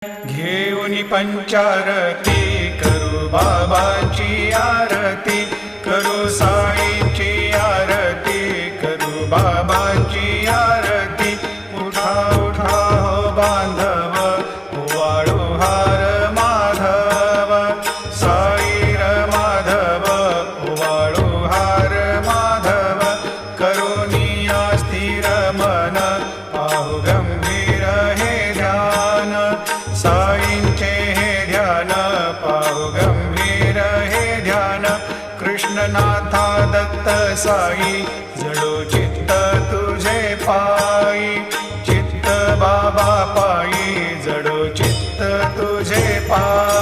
घेऊनी पंचारती करू बाबाची आरती, करू साईची आरती, करू बाबाची आरती। उठा उठा हो बांधव, ओवाळू हार माधव, साईर माधव, ओवाळू हार माधव। करुणी स्थिर मन, पाहू गंभीर हे ध्यान, साईंचे हे ध्यान, पाहू गंभीर हे ध्यान। कृष्णनाथा दत्त साई, जडो चित्त तुझे पायी, चित्त बाबा पायी, जडो चित्त तुझे पायी।